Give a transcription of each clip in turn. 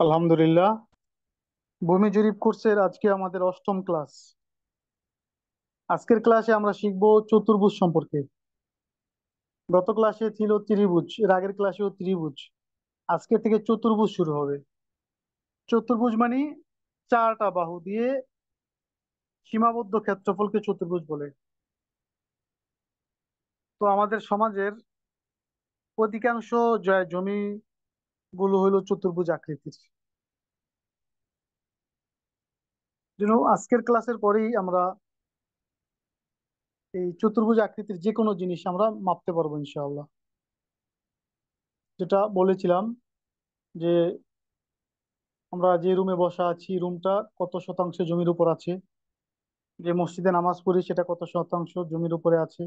আলহামদুলিল্লাহ। ভূমি জরিপ কোর্সের আজকে আমাদের অষ্টম ক্লাস। আজকের ক্লাসে আমরা শিখব চতুর্ভুজ সম্পর্কে। গত ক্লাসে ছিল ত্রিভুজ, এর আগের ক্লাসেও ত্রিভুজ। আজকে থেকে চতুর্ভুজ শুরু হবে। চতুর্ভুজ মানে চারটা বাহু দিয়ে সীমাবদ্ধ ক্ষেত্রফলকে চতুর্ভুজ বলে। তো আমাদের সমাজের অধিকাংশ জমি গুলো হলো চতুর্ভুজ আকৃতির। আজকের ক্লাসের পরেই আমরা এই চতুর্ভুজ আকৃতির যে কোনো জিনিস আমরা মাপতে পারবো ইনশাআল্লাহ। যেটা বলেছিলাম যে আমরা যে রুমে বসা আছি, রুমটা কত শতাংশ জমির উপর আছে। যে মসজিদে নামাজ পড়ি সেটা কত শতাংশ জমির উপরে আছে।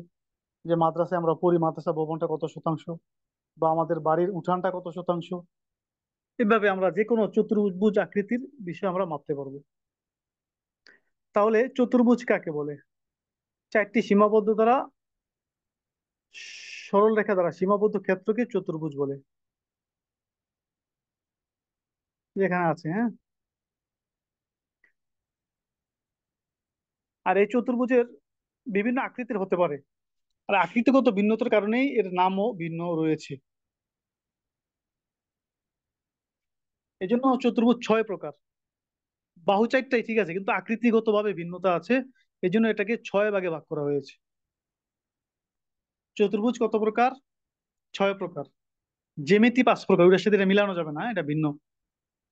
যে মাদ্রাসায় আমরা পড়ি, মাদ্রাসা ভবনটা কত শতাংশ, বা আমাদের বাড়ির উঠানটা কত শতাংশ। এভাবে আমরা যে কোনো চতুর্ভুজ আকৃতির বিষয় আমরা মাপতে পারবো। তাহলে চতুর্ভুজ কাকে বলে? চারটি সীমাবদ্ধ দ্বারা, সরল রেখা দ্বারা সীমাবদ্ধ ক্ষেত্রকে চতুর্ভুজ বলে। যেখানে আছে, হ্যাঁ। আর এই চতুর্ভুজের বিভিন্ন আকৃতির হতে পারে। আর আকৃতিগত ভিন্নতার কারণেই এর নামও ভিন্ন রয়েছে। এই জন্য চতুর্ভুজ 6 প্রকার। বাহু চারটাই ঠিক আছে, কিন্তু আকৃতিগত ভাবে ভিন্নতা আছে। এই জন্য এটাকে 6 ভাগে ভাগ করা হয়েছে। চতুর্ভুজ কত প্রকার? 6 প্রকার। জ্যামিতি 5 প্রকার, ওটার সাথে এটা মিলানো যাবে না, এটা ভিন্ন।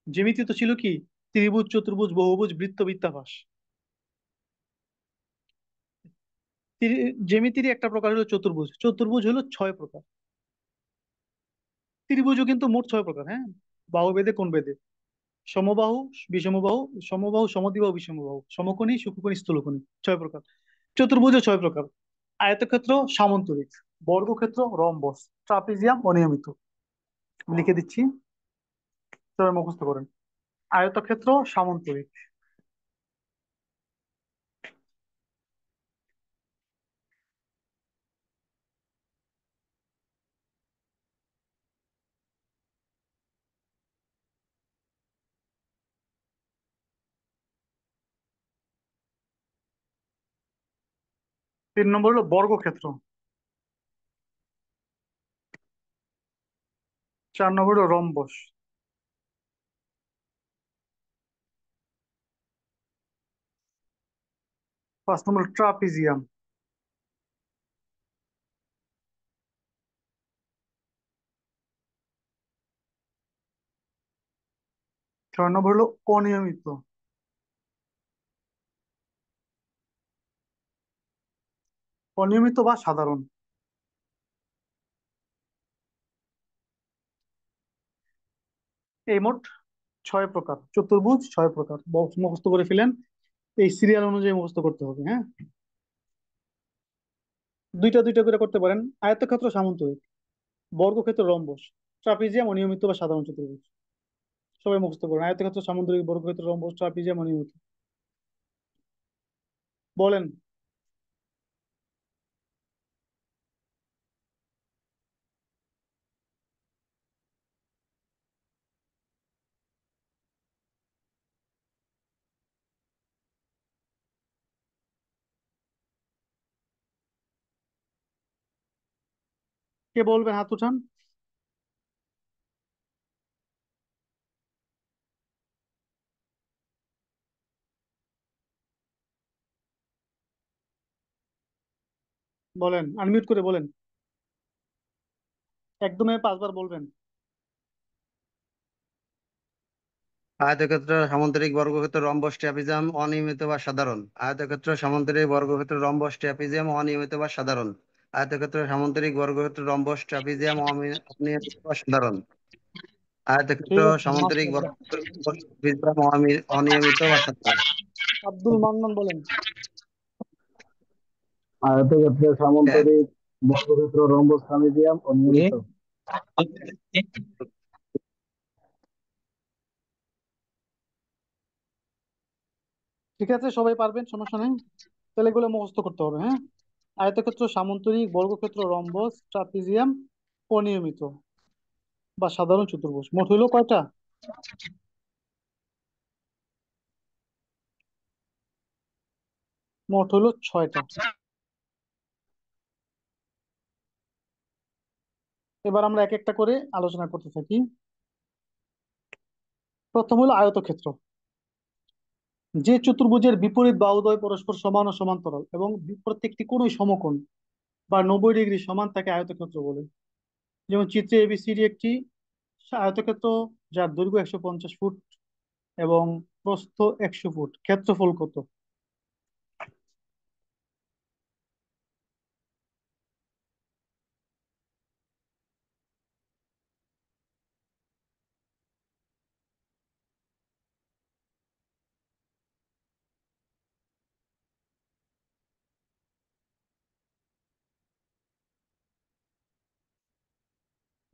জ্যামিতি তো ছিল কি? ত্রিভুজ, চতুর্ভুজ, বহুভুজ, বৃত্ত, বৃত্তাকাশ। জ্যামিতিরই একটা প্রকার হলো চতুর্ভুজ। চতুর্ভুজ হলো 6 প্রকার। ত্রিভুজও কিন্তু মোট 6 প্রকার, হ্যাঁ। বাহু বেদে, কোণ বেদে। সমবাহু, বিষমবাহু, সমবাহু, সমদ্বিবাহু, বিষমবাহু, সমকোণী, সূক্ষ্মকোণী, স্থূলকোণী। 6 প্রকার। চতুর্ভুজও 6 প্রকার। আয়তক্ষেত্র, সামন্তরিক। বর্গক্ষেত্র, রম্বস। ট্রাপিজিয়াম, অনিয়মিত। আমি লিখে দিচ্ছি, সবাই মুখস্থ করেন। আয়তক্ষেত্র, সামন্তরিক। 3 নম্বর হলো বর্গক্ষেত্র। 4 নম্বর হলো রম্বস। 5 নম্বর ট্রাপিজিয়াম। 6 নম্বর হলো অনিয়মিত। অনিয়মিত বা সাধারণ। এই মোট 6 প্রকার চতুর্ভুজ। 6 প্রকার মুখস্থ করে ফেলেন। এই সিরিয়াল অনুযায়ী মুখস্থ করতে হবে, হ্যাঁ। দুইটা দুইটা করে করতে পারেন। আয়তক্ষেত্র, সামন্তরিক। বর্গক্ষেত্র, রম্বস। ট্রাপিজিয়াম, অনিয়মিত বা সাধারণ চতুর্ভুজ। সবাই মুখস্থ করেন। আয়তক্ষেত্র, সামন্তরিক, বর্গক্ষেত্র, রম্বস, ট্রাপিজিয়াম, অনিয়মিত। বলেন। কে বলবেন? হাত উঠান। বলেন, আনমিউট করে বলেন। একদমই 5 বার বলবেন। আয়তক্ষেত্র, সামান্তরিক, বর্গক্ষেত্র, রম্বস, ট্রাপিজিয়াম, অনিয়মিত বা সাধারণ। আয়তক্ষেত্র, সামান্তরিক, বর্গক্ষেত্র, রম্বস, ট্রাপিজিয়াম, অনিয়মিত বা সাধারণ। আয়তক্ষেত্র, সামান্তরিক, বর্গক্ষেত্র, রম্বস, ট্রাপিজিয়াম, অনিয়মিত বা সাধারণ। আয়তক্ষেত্র, ঠিক আছে, সামান্তরিক, মাশাআল্লাহ। বর্গক্ষেত্র, রম্বস, ট্রাপিজিয়াম, অনিয়মিত বা সাধারণ। আব্দুল মান্নান বলেন। আয়তক্ষেত্র, হ্যাঁ। সামান্তরিক, বর্গক্ষেত্র, রম্বস, ট্রাপিজিয়াম, জি। অনিয়মিত। ঠিক আছে, সবাই পারবেন, সমস্যা নেই। তাহলে এগুলো মুখস্থ করতে হবে, হ্যাঁ। আয়তক্ষেত্র, সামন্তরিক, বর্গক্ষেত্র, রম্বস, ট্রাপিজিয়াম, অনিয়মিত বা সাধারণ চতুর্ভুজ। মোট হইলো কয়টা? মোট হলো 6টা। এবার আমরা এক একটা করে আলোচনা করতে থাকি। প্রথম হলো আয়তক্ষেত্র। যে চতুর্ভুজের বিপরীত বাহুদ্বয় পরস্পর সমান ও সমান্তরাল এবং প্রত্যেকটি কোণই সমকোণ বা 90 ডিগ্রি সমান তাকে আয়তক্ষেত্র বলে। যেমন চিত্রে এবিসিডি একটি আয়তক্ষেত্র, যার দৈর্ঘ্য 150 ফুট এবং প্রস্থ 100 ফুট। ক্ষেত্রফল কত?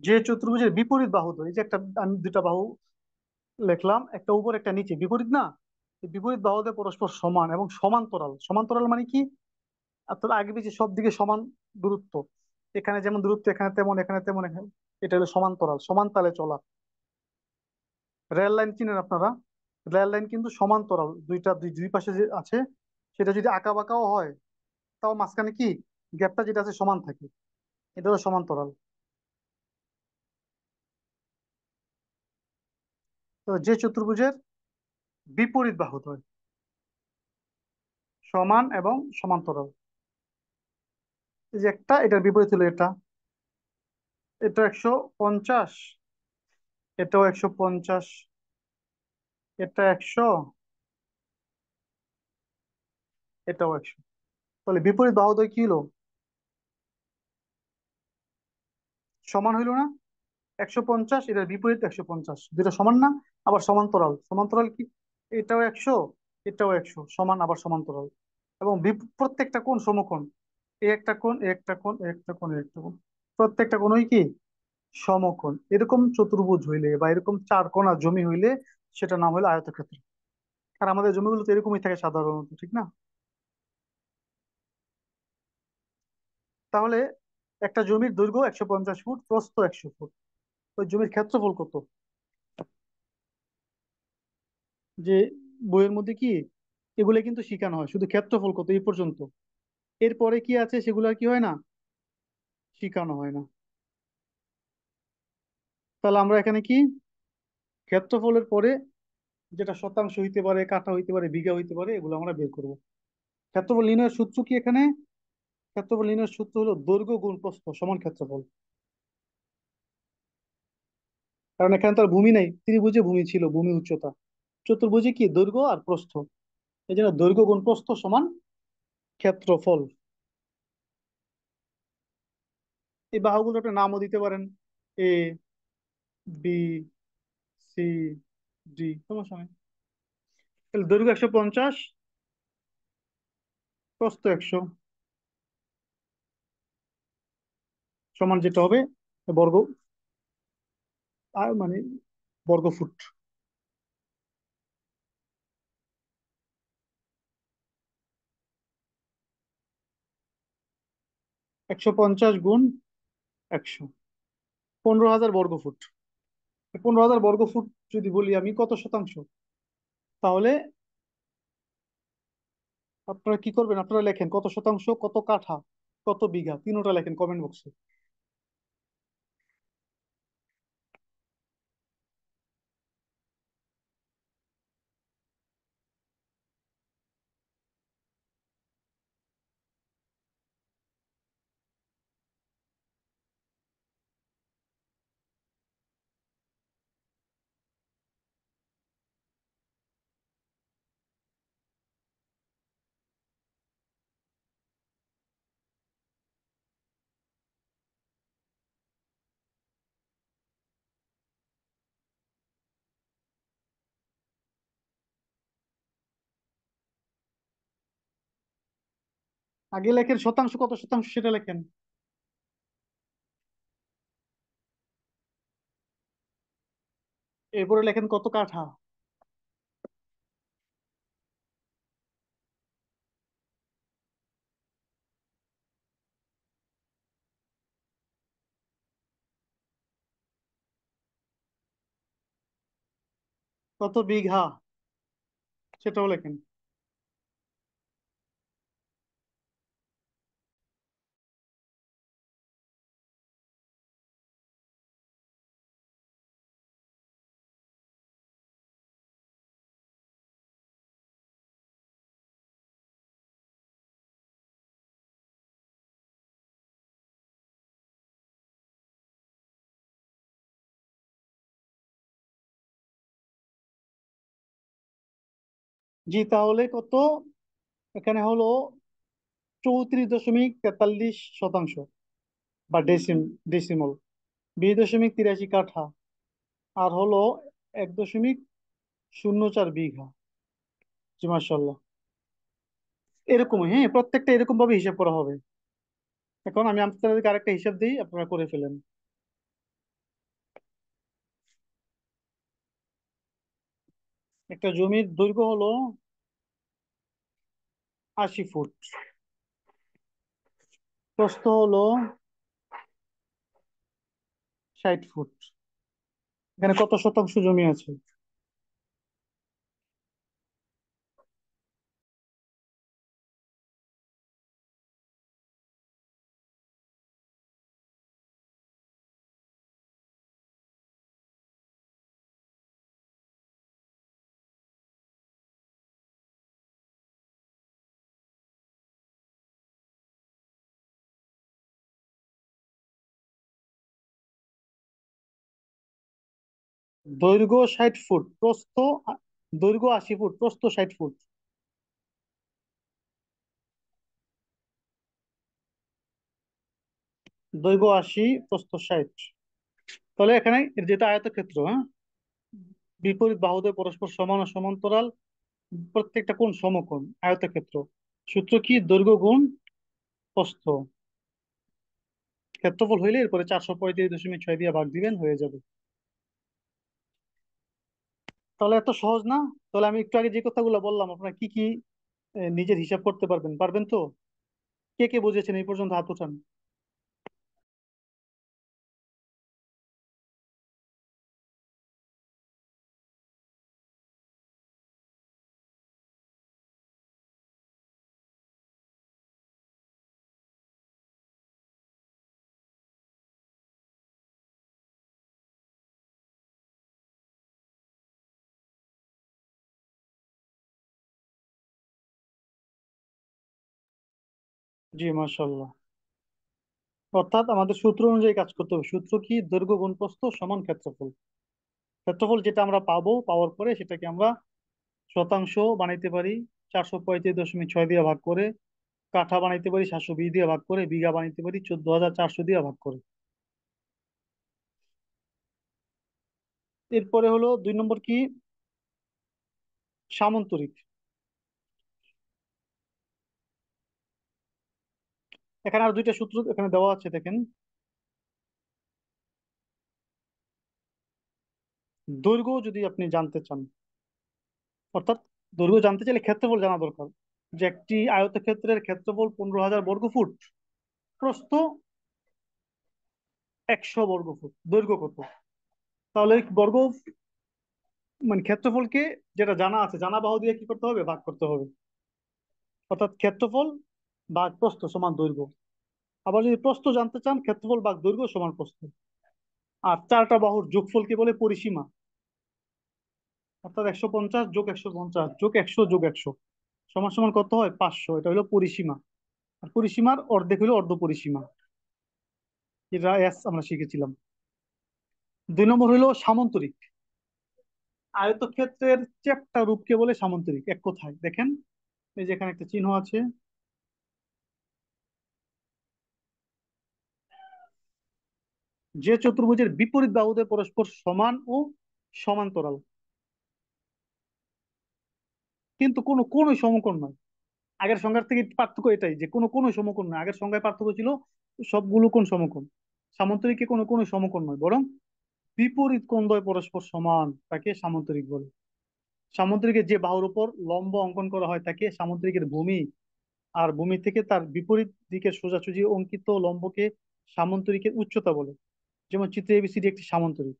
যে চতুর্ভুজের বিপরীত বাহুদ্বয়, এই যে একটা, আমি দুটা বাহু লিখলাম, একটা উপর একটা নিচে, বিপরীত না? এই বিপরীত বাহুদ্বয় পরস্পর সমান এবং সমান্তরাল। সমান্তরাল মানে কি? অর্থাৎ আগে পিছে সব দিকে সমান দূরত্ব। এখানে যেমন দূরত্ব, এখানে তেমন, এখানে তেমন, এখানে। এটা হলো সমান্তরাল, সমান তালে চলা। রেল লাইন চিনেন আপনারা? রেল লাইন কিন্তু সমান্তরাল, দুইটা দুই দুই পাশে যে আছে, সেটা যদি আঁকা বাঁকাও হয়, তাও মাঝখানে কি গ্যাপটা যেটা আছে সমান থাকে। এটা হলো সমান্তরাল। তো যে চতুর্ভুজের বিপরীত বাহুদ্বয় সমান এবং সমান্তরাল, এই যে একটা, এটার বিপরীত হলো এটা। এটা 150, এটাও 150, এটা 100, এটাও 100। তাহলে বিপরীত বাহুদ্বয় কি হলো? সমান হইলো না? 150, এটার বিপরীত 150, দুটো সমান না? আবার সমান্তরাল, সমান্তরাল কি? এটাও 100, এটাও 100, সমান আবার সমান্তরাল। এবং প্রত্যেকটা কোণ সমকোণ। এ একটা কোণ, এ একটা কোণ, এ একটা কোণ, এ একটা কোণ। প্রত্যেকটা কোণই কি সমকোণ। এরকম চতুর্ভুজ হইলে বা এরকম চার কোণা জমি হইলে সেটা নাম হলো আয়তক্ষেত্র। আর আমাদের জমিগুলো তো এরকমই থাকে সাধারণত, ঠিক না? তাহলে একটা জমির দৈর্ঘ্য 150 ফুট, প্রস্থ 100 ফুট, ওই জমির ক্ষেত্রফল কত? যে বইয়ের মধ্যে কি এগুলো কিন্তু শেখানো হয়, শুধু ক্ষেত্রফল কত এই পর্যন্ত। এরপরে কি আছে সেগুলো আর কি হয় না, শেখানো হয় না। তাহলে আমরা এখানে কি ক্ষেত্রফলের পরে যেটা শতাংশ হইতে পারে, কাঠা হইতে পারে, বিঘা হইতে পারে, এগুলো আমরা বের করব। ক্ষেত্রফল নির্ণয়ের সূত্র কি এখানে? ক্ষেত্রফল নির্ণয়ের সূত্র হলো দৈর্ঘ্য গুণ প্রস্থ সমান ক্ষেত্রফল। কারণ এখানে তো আর ভূমি নেই, ত্রিভুজে ভূমি ছিল, ভূমি উচ্চতা। চতুর্ভুজে কি দৈর্ঘ্য আর প্রস্থ, এই জন্য দৈর্ঘ্য গুণ প্রস্থ সমান ক্ষেত্রফল। এই বাহুগুলোর একটা নামও দিতে পারেন, এ, বি, সি, ডি, সমস্যা নেই। তাহলে দৈর্ঘ্য 150, প্রস্থ 100, সমান যেটা হবে বর্গ, আর মানে বর্গ ফুট। 150 গুণ 100, 15,000 বর্গ ফুট। 15,000 বর্গ ফুট যদি বলি আমি, কত শতাংশ? তাহলে আপনারা কি করবেন? আপনারা লেখেন কত শতাংশ, কত কাঠা, কত বিঘা, তিনোটা লেখেন কমেন্ট বক্সে। আগে লেখেন শতাংশ, কত শতাংশ সেটা লেখেন। এরপরে লেখেন কত কাঠা। কত বিঘা সেটাও লেখেন। জি, তাহলে কত? এখানে হলো 34.43 শতাংশ, বা ডেসিমল। 20.83 কাঠা। আর হলো 1.04 বিঘা। জি, মার্শাল্লাহ। এরকমই, হ্যাঁ, প্রত্যেকটা এরকম ভাবে হিসাব করা হবে। এখন আমি আপনাদেরকে আরেকটা হিসাব দিই, আপনারা করে ফেলেন। একটা জমির দৈর্ঘ্য হলো 80 ফুট, প্রস্থ হলো 60 ফুট। এখানে কত শতাংশ জমি আছে? দৈর্ঘ্য 60 ফুট, প্রস্থ দৈর্ঘ্য 80 ফুট, প্রস্থ 60 ফুট। দৈর্ঘ্য 80, প্রস্থ 60। তাহলে এখানে এর যেটা আয়তক্ষেত্র, হ্যাঁ, বিপরীত বাহুদের পরস্পর সমান ও সমান্তরাল, প্রত্যেকটা কোণ সমকোণ, আয়তক্ষেত্র। সূত্র কি? দৈর্ঘ্য গুণ প্রস্থ। ক্ষেত্রফল হইলে এরপরে 435.6 দিয়ে ভাগ দিবেন, হয়ে যাবে। তাহলে এত সহজ না? তাহলে আমি একটু আগে যে কথাগুলো বললাম, আপনারা কি কি নিজের হিসাব করতে পারবেন? পারবেন তো? কে কে বুঝেছেন এই পর্যন্ত হাত উঠান। জি, মাশাল্লাহ। অর্থাৎ আমাদের সূত্র অনুযায়ী কাজ করতে হবে। সূত্র কি? দৈর্ঘ্য গুণ প্রস্থ সমান ক্ষেত্রফল। ক্ষেত্রফল যেটা আমরা পাবো, পাওয়ার পরে সেটাকে আমরা শতাংশ বানাইতে পারি 435.6 দিয়ে ভাগ করে, কাঠা বানাইতে পারি 720 দিয়ে ভাগ করে, বিঘা বানাইতে পারি 14,400 দিয়ে ভাগ করে। এরপরে হলো 2 নম্বর কি? সামন্তরিক। এখানে আর দুইটা সূত্র এখানে দেওয়া আছে, দেখেন। দৈর্ঘ্য যদি আপনি জানতে চান, অর্থাৎ দৈর্ঘ্য জানতে চাইলে ক্ষেত্রফল জানা দরকার। যে একটি আয়তক্ষেত্রের ক্ষেত্রফল 15,000 বর্গফুট, প্রস্থ 100 বর্গফুট, দৈর্ঘ্য কত? তাহলে বর্গ মানে ক্ষেত্রফলকে, যেটা জানা আছে, জানা বাহু দিয়ে কি করতে হবে? ভাগ করতে হবে। অর্থাৎ ক্ষেত্রফল ভাগ প্রস্থ সমান দৈর্ঘ্য। আবার যদি প্রস্থ জানতে চান, ক্ষেত্রফল ভাগ দৈর্ঘ্য সমান প্রস্থ। আর চারটা বাহুর যোগফলকে বলে পরিসীমা। অর্থাৎ 150 যোগ 150 যোগ 100 যোগ 100 সমান সমান কত হয়? 500। এটা হলো পরিসীমা। আর পরিসীমার অর্ধেক হলো অর্ধ পরিসীমা। এটা আমরা শিখেছিলাম। 2 নম্বর হলো সামান্তরিক। আয়তক্ষেত্রের চ্যাপ্টা রূপকে বলে সামান্তরিক। এক কথায় দেখেন, এই যে এখানে একটা চিহ্ন আছে। যে চতুর্ভুজের বিপরীত বাহুদের পরস্পর সমান ও সমান্তরাল, কিন্তু কোনো কোনই সমকোণ নয়। আগের সংজ্ঞার থেকে পার্থক্য এটাই, যে কোনো কোনই সমকোণ নয়। আগের সংজ্ঞায় পার্থক্য ছিল সবগুলো কোণ সমকোণ। সামান্তরিকে কোনো কোনই সমকোণ নয়, বরং বিপরীত কোণদ্বয় পরস্পর সমান, তাকে সামান্তরিক বলে। সামান্তরিকের যে বাহুর উপর লম্ব অঙ্কন করা হয় তাকে সামান্তরিকের ভূমি, আর ভূমি থেকে তার বিপরীত দিকে সোজাসুজি অঙ্কিত লম্বকে সামান্তরিকের উচ্চতা বলে। যেমন চিত্রে এবিসিডি একটি সামান্তরিক।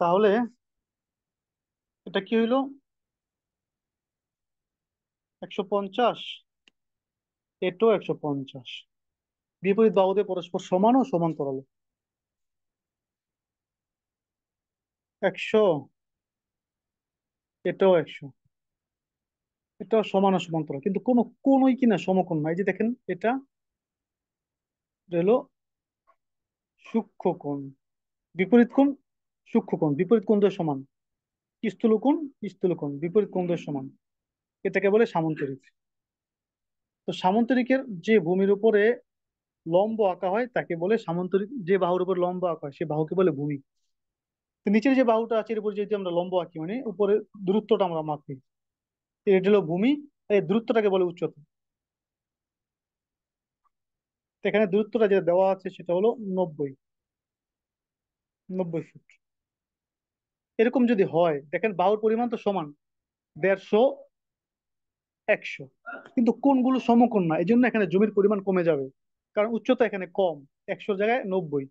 তাহলে এটা কি হইলো? 150, এটাও 150। বিপরীত বাহুতে পরস্পর সমান ও সমান্তরাল। 100, এটাও 100, এটাও সমান ও সমান্তরাল, কিন্তু কোনই কিনা সমকোণ না। এই যে দেখেন, এটা হলো সূক্ষ্মকোণ। বিপরীত কোণ সূক্ষ্মকোণ, বিপরীত কোণ দ্বয় সমান। স্থূলকোণ স্থূলকোণ, বিপরীত কোণ দ্বয় সমান। এটাকে বলে সামান্তরিক। তো সামান্তরিকের যে ভূমির উপরে লম্ব আঁকা হয় তাকে বলে সামান্তরিক। যে বাহুর উপর লম্ব আঁকা হয় সে বাহুকে বলে ভূমি। তো নিচের যে বাহুটা আছে এর উপর যদি আমরা লম্ব আঁকি, মানে উপরে দূরত্বটা আমরা মাপি, তো এটা হলো ভূমি। এই দূরত্বটাকে বলে উচ্চতা। তো এখানে দূরত্বটা যেটা দেওয়া আছে সেটা হলো 90, 90 ফুট। এরকম যদি হয়, দেখেন বাহুর পরিমাণ তো সমান, 150, 100, কিন্তু কোণগুলো সমকোণ না, এই জন্য এখানে জমির পরিমাণ কমে যাবে, কারণ উচ্চতা এখানে কম। 100 জায়গায় 90।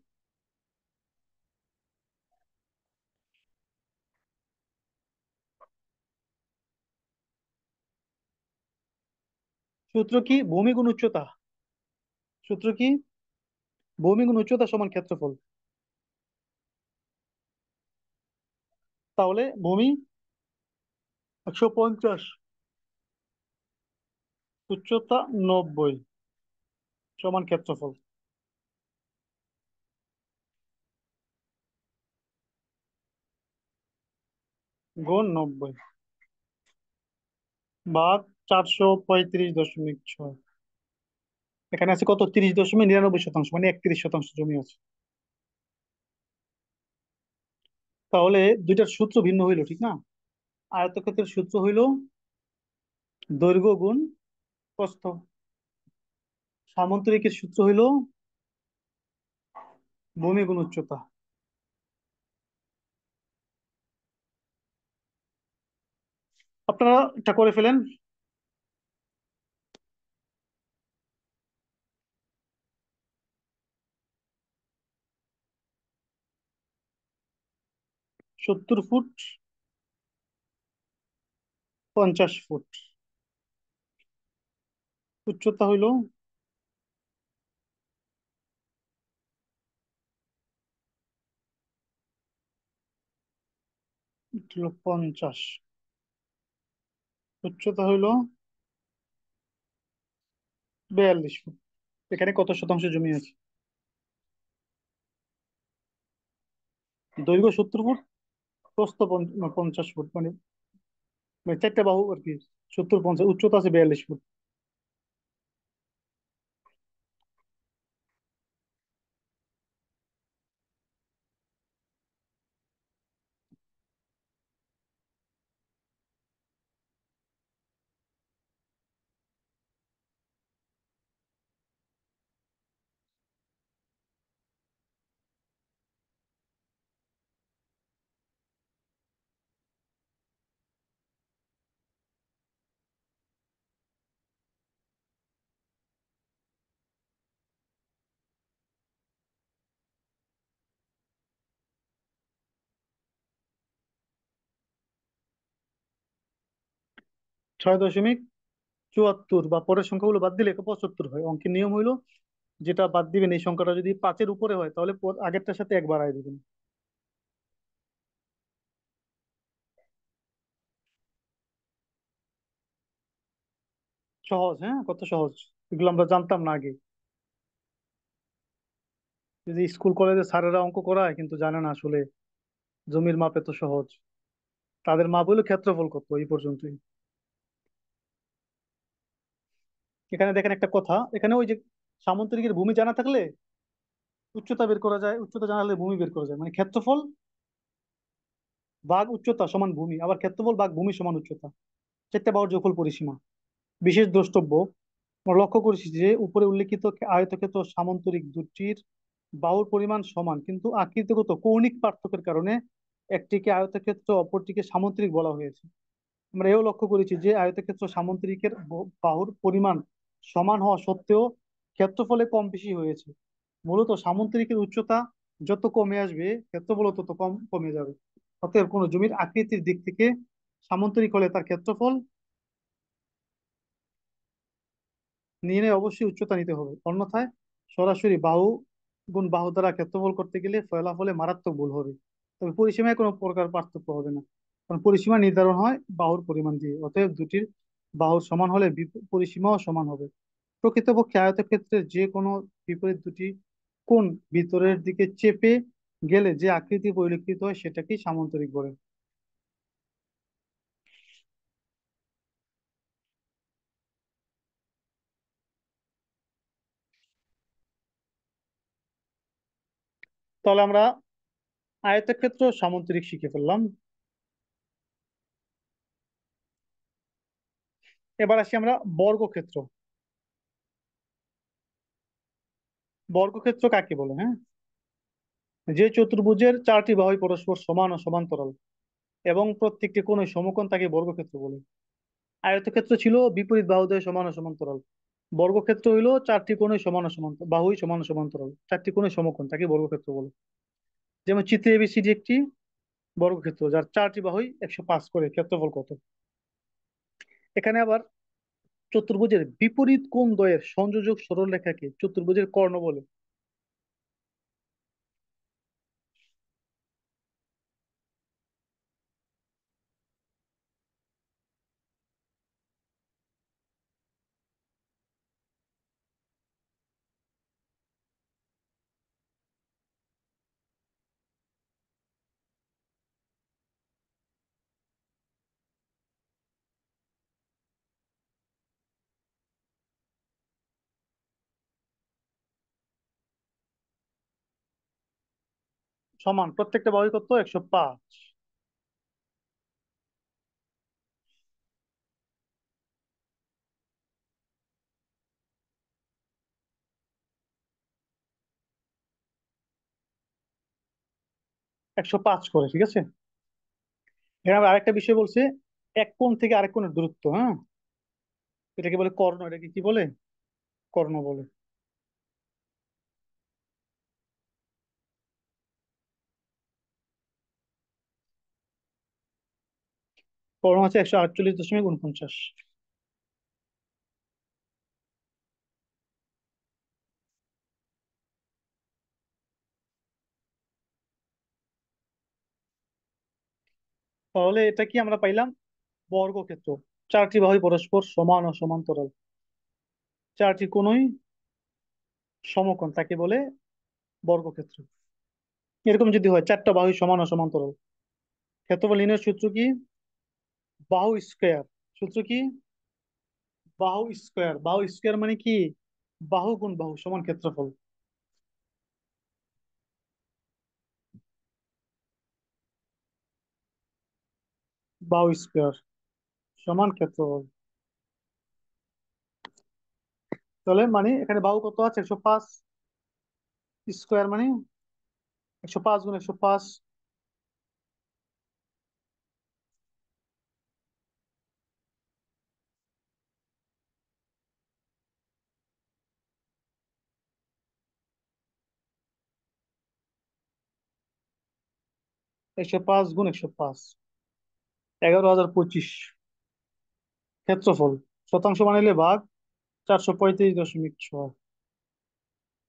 সূত্র কি? ভূমি গুণ উচ্চতা। সূত্র কি? ভূমি গুণ উচ্চতা সমান ক্ষেত্রফল। তাহলে ভূমি 150, উচ্চতা 90 সমান ক্ষেত্রফল গুণ 90 ভাগ 435.6। এখানে আছে কত? 30.99%, মানে 31% জমি আছে। তাহলে দুইটার সূত্র ভিন্ন হইলো, ঠিক না? আয়তক্ষেত্রের সূত্র হইলো দৈর্ঘ্য গুণ প্রস্থ। সামান্তরিকের সূত্র হইলো ভূমি গুণ উচ্চতা। আপনারা এটা করে ফেলেন। 70 ফুট, 50 ফুট। উচ্চতা হইলো হলো 50, উচ্চতা হইলো 42 ফুট। এখানে কত শতাংশ জমি আছে? দৈর্ঘ্য 70 ফুট, প্রস্থ 50 ফুট, মানে মানে চারটা বাহু আর কি। 70, 50, উচ্চতা আছে 42 ফুট। 6.74, বা পরের সংখ্যাগুলো বাদ দিলে 75 হয়। অঙ্কের নিয়ম হইলো, যেটা বাদ দিবেন এই সংখ্যাটা যদি 5-এর উপরে হয় তাহলে আগেরটার সাথে এক বাড়ায় দিবেন। সহজ, হ্যাঁ, কত সহজ! এগুলো আমরা জানতাম না আগে। এই যে স্কুল কলেজে স্যারেরা অঙ্ক করায় কিন্তু জানে না আসলে জমির মাপ এত সহজ। তাদের মাপ হইলো ক্ষেত্রফল কত, এই পর্যন্তই। এখানে দেখেন একটা কথা, এখানে ওই যে সামান্তরিকের ভূমি জানা থাকলে উচ্চতা বের করা যায়, উচ্চতা জানা হলে ভূমি বের করা যায়। মানে ক্ষেত্রফল ভাগ উচ্চতা সমান ভূমি, আবার ক্ষেত্রফল ভাগ ভূমি সমান উচ্চতা। চারটা বাহুর যোগফল পরিসীমা। বিশেষ দ্রষ্টব্য, আমরা লক্ষ্য করেছি যে উপরে উল্লেখিত আয়তক্ষেত্র ও সামান্তরিক দুটির বাহুর পরিমাণ সমান, কিন্তু আকৃতিগত কৌণিক পার্থক্যের কারণে একটিকে আয়তক্ষেত্র অপরটিকে সামান্তরিক বলা হয়েছে। আমরা এও লক্ষ্য করেছি যে আয়তক্ষেত্র সামান্তরিকের বাহুর পরিমাণ সমান হওয়া সত্ত্বেও ক্ষেত্রফলে কম বেশি হয়েছে। মূলত সামান্তরিকের উচ্চতা যত কমে আসবে ক্ষেত্রফল তত কম কমে যাবে। অতএব কোনো জমির আকৃতির দিক থেকে সামান্তরিক হলে তার ক্ষেত্রফল নিয়ে অবশ্যই উচ্চতা নিতে হবে, অন্যথায় সরাসরি বাহু গুণ বাহু দ্বারা ক্ষেত্রফল করতে গেলে ফলাফলে মারাত্মক ভুল হবে। তবে পরিসীমায় কোনো প্রকার পার্থক্য হবে না, কারণ পরিসীমা নির্ধারণ হয় বাহুর পরিমাণ দিয়ে। অতএব দুটির বাহুর সমান হলে পরিসীমাও সমান হবে। প্রকৃতপক্ষে আয়তক্ষেত্রের যে কোনো বিপরীত দুটি কোণ ভিতরের দিকে চেপে গেলে যে আকৃতি পরিলক্ষিত হয় সেটাকেই সামান্তরিক বলে। তাহলে আমরা আয়তক্ষেত্র ও সামান্তরিক শিখে ফেললাম। এবার আসি আমরা বর্গক্ষেত্র। বর্গক্ষেত্র কাকে বলে? হ্যাঁ, যে চতুর্ভুজের চারটি বাহুই পরস্পর সমান ও সমান্তরাল এবং প্রত্যেকটি কোণে সমকোণ তাকে বর্গক্ষেত্র বলে। আয়তক্ষেত্র ছিল বিপরীত বাহুদ্বয় সমান ও সমান্তরাল। বর্গক্ষেত্র হইলো চারটি কোণে সমান ও সমান্তরাল, বাহুই সমান ও সমান্তরাল, চারটি কোণে সমকোণ তাকে বর্গক্ষেত্র বলে। যেমন চিত্রে এবিসিডি একটি বর্গক্ষেত্র যার চারটি বাহুই 105 করে, ক্ষেত্রফল কত? এখানে আবার চতুর্ভুজের বিপরীত কোণ দ্বয়ের সংযোজক সরলরেখাকে চতুর্ভুজের কর্ণ বলে। সমান, প্রত্যেকটা বাহুই কত? 105। 105 করে, ঠিক আছে। এখানে আবার আরেকটা বিষয় বলছে, এক কোণ থেকে আরেক কোণের দূরত্ব। হ্যাঁ, এটাকে বলে কর্ণ। এটাকে কি বলে? কর্ণ বলে। কর্ণ আছে 148.49। তাহলে এটা কি আমরা পাইলাম? বর্গক্ষেত্র, চারটি বাহুই পরস্পর সমান ও সমান্তরাল, চারটি কোণই সমকোণ তাকে বলে বর্গক্ষেত্র। এরকম যদি হয় চারটা বাহুই সমান ও সমান্তরাল, ক্ষেত্রফল নির্ণয়ের সূত্র কি? বাহু স্কয়ার। সূত্র কি? বাহু স্কয়ার। বাহু স্কয়ার মানে কি? বাহু গুণ বাহু সমান ক্ষেত্রফল। বাহু স্কয়ার সমান ক্ষেত্রফল। তাহলে মানে এখানে বাহু কত আছে? 105। স্কয়ার মানে 105 গুণ 105, 105 গুণ 105, 11,025 ক্ষেত্রফল। শতাংশ বানাইলে ভাগ 435.6,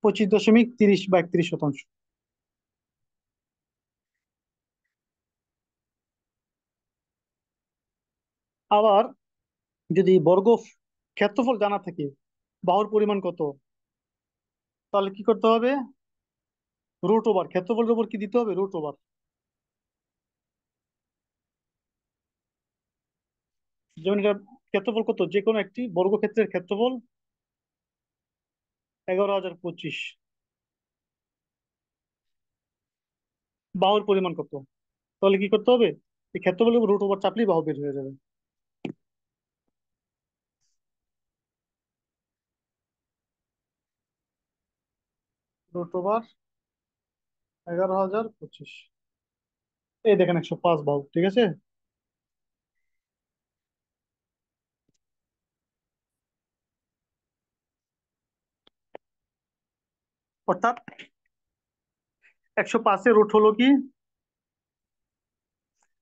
25.30/31 শতাংশ। আবার যদি বর্গ ক্ষেত্রফল জানা থাকে, বাহুর পরিমাণ কত, তাহলে কি করতে হবে? রুট ওভার, ক্ষেত্রফলের উপর কি দিতে হবে? Root over. যেমন এটা ক্ষেত্রফল কত, যে কোনো একটি বর্গক্ষেত্রের ক্ষেত্রফল 11,025, বাহুর পরিমাণ কত, তাহলে কি করতে হবে? এই ক্ষেত্রফলের উপর রুট ওভার চাপলেই বাহু বের হয়ে যাবে। রুট ওভার 11,025, এই দেখেন 105 বাহু, ঠিক আছে। অর্থাৎ 105-এর রুট হলো কি?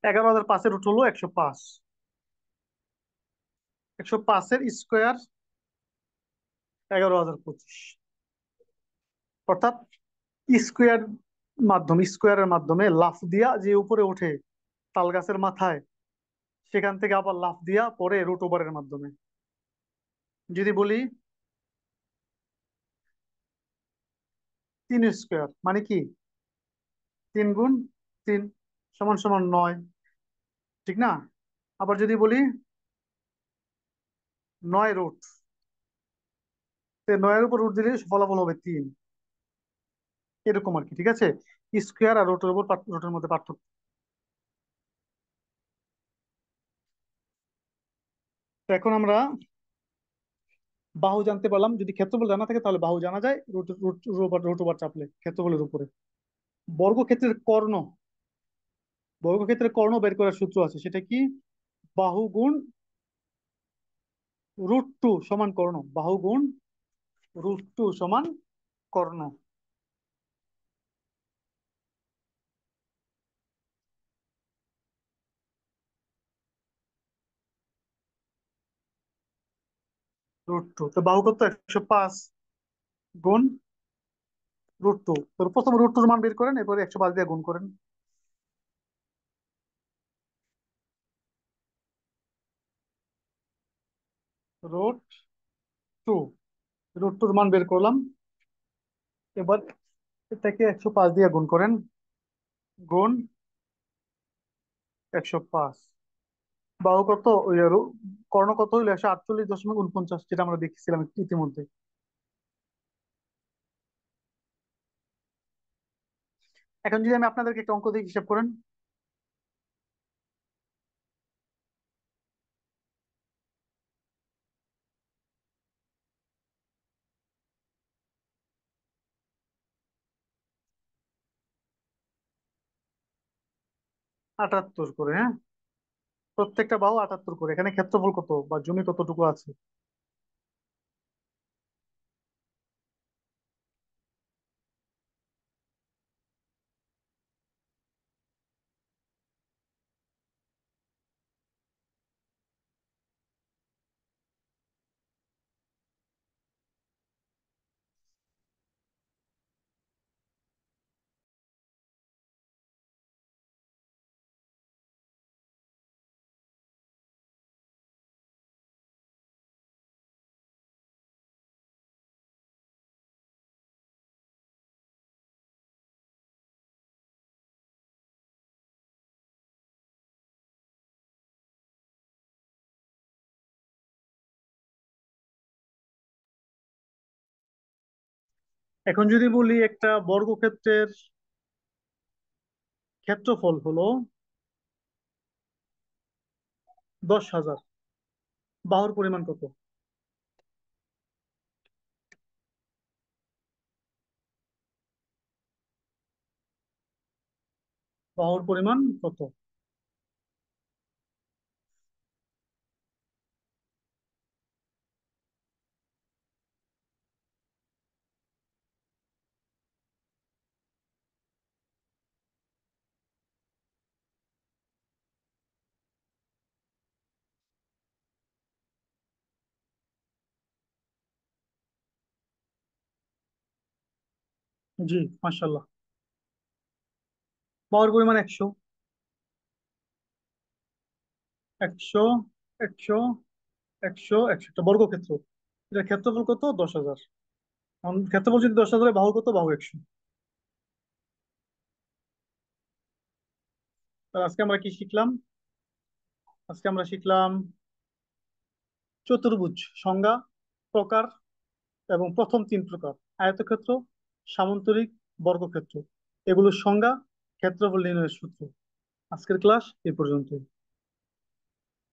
11,005-এর রুট হলো 105। 105-এর স্কোয়ার 11,025। অর্থাৎ স্কোয়ার স্কোয়ারের মাধ্যমে লাফ দিয়া যে উপরে ওঠে তাল গাছের মাথায়, সেখান থেকে আবার লাফ দিয়া পরে রুট ওভারের মাধ্যমে। যদি বলি 3 স্কোয়ার মানে কি, 3 গুণ 3 সমান সমান 9, ঠিক না? আবার যদি বলি 9 রুট, 9-এর উপর রুট দিলে ফলাফল হবে 3, এরকম আর কি। ঠিক আছে, স্কোয়ার আর রুটের উপর রুটের মধ্যে পার্থক্য। তো এখন আমরা বাহু জানতে পারলাম। যদি ক্ষেত্রফল জানা থাকে তাহলে বাহু জানা যায়, রুট রুট রুট ওভার চাপলে ক্ষেত্রফলের উপরে। বর্গক্ষেত্রের কর্ণ, বর্গক্ষেত্রের কর্ণ বের করার সূত্র আছে, সেটা কি? বাহু গুণ √2 সমান কর্ণ। বাহু গুণ √2 সমান কর্ণ। √2, তো বাহু কত? 105 গুণ √2। তো প্রথম √2 মান বের করেন, এরপরে 105 দিয়ে গুণ করেন। √2, √2 মান বের করলাম। এবার এটাকে 105 দিয়ে গুণ করেন, গুণ 105। বাহু কত, কর্ণ কত হইলো? 148.49, যেটা আমরা দেখছিলাম ইতিমধ্যে। এখন যদি আমি আপনাদেরকে একটা অঙ্ক দিয়ে হিসাব করেন। 78 করে, হ্যাঁ, প্রত্যেকটা বাহু 78 করে। এখানে ক্ষেত্রফল কত বা জমি কতটুকু আছে? এখন যদি বলি একটা বর্গক্ষেত্রের ক্ষেত্রফল হলো 10,000, বাহুর পরিমাণ কত? বাহুর পরিমাণ কত? জি, মাশাল্লাহ। বাহুর পরিমাণ 100, 100, 100, 100, 100, একটা বর্গক্ষেত্র। এটার ক্ষেত্রফল কত? 10,000। এখন ক্ষেত্রফল যদি 10,000 হয়, বাহু কত? বাহু 100। তাহলে আজকে আমরা কি শিখলাম? আজকে আমরা শিখলাম চতুর্ভুজ সংজ্ঞা, প্রকার এবং প্রথম 3 প্রকার: আয়তক্ষেত্র, সামান্তরিক, বর্গক্ষেত্র। এগুলোর সংজ্ঞা, ক্ষেত্রফল নির্ণয়ের সূত্র। আজকের ক্লাস এই পর্যন্তই।